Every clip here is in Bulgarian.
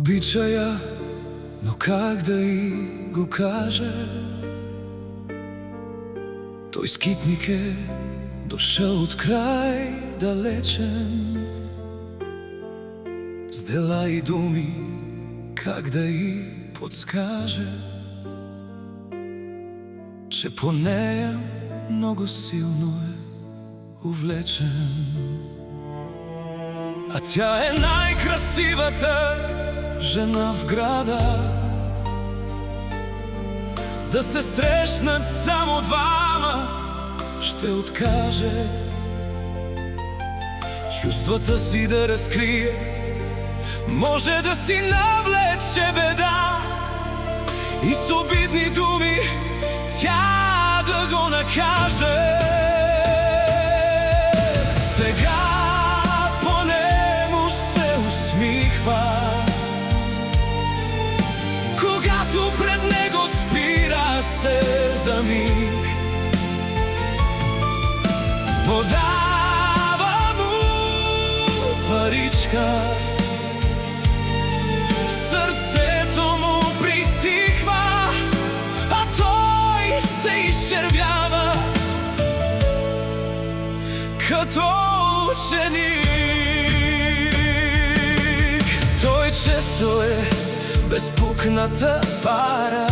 обича ја, но как да и го каже? Тој скитник е дошел од крај далечен, с дела и думи, как да и подскаже, че по нея много силно е увлечен. А тя е най-красивата жена в града. Да се срещнат само двама ще откаже, чувствата си да разкрие, може да си навлече беда, и с обидни думи тя да го накаже. Сега поне му се усмихва, когато пред него спира се за миг. Подава му паричка, сърцето му притихва, а той се изчервява като ученик. Той често е безпукната пара,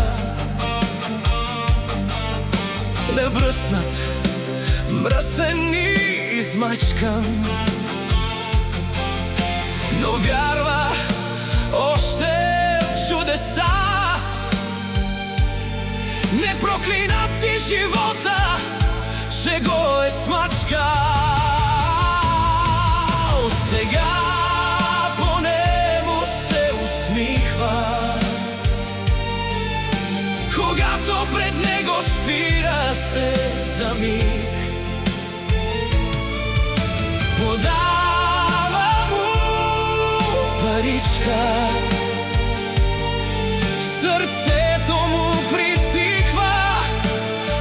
небръснат, мръсен и измачкан, но вярва още в чудеса. Не проклина си живота, че го е смачкал. Сега поне му се усмихва, когато пред него спира се за миг. Подава му паричка, сърцето му притихва,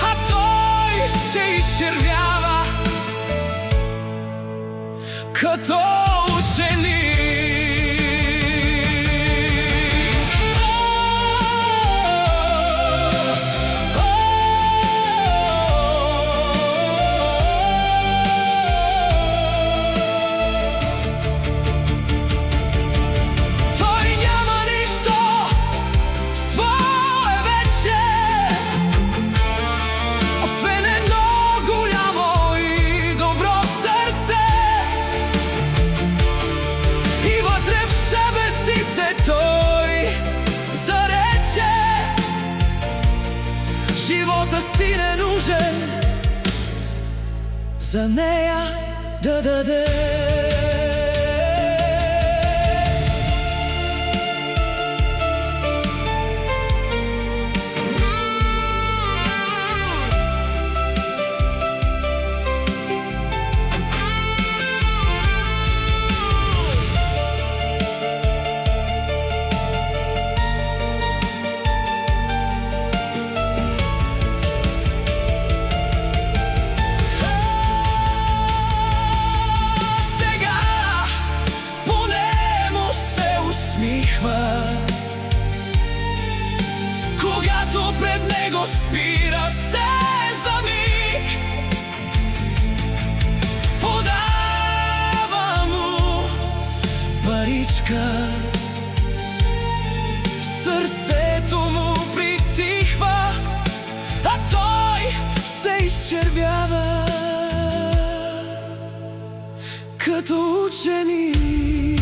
а той се изчервява като ученик. Живота си не нужен, за нея да даде. Когато пред него спира се за миг, подава му паричка, сърцето му притихва, а той се изчервява като ученик.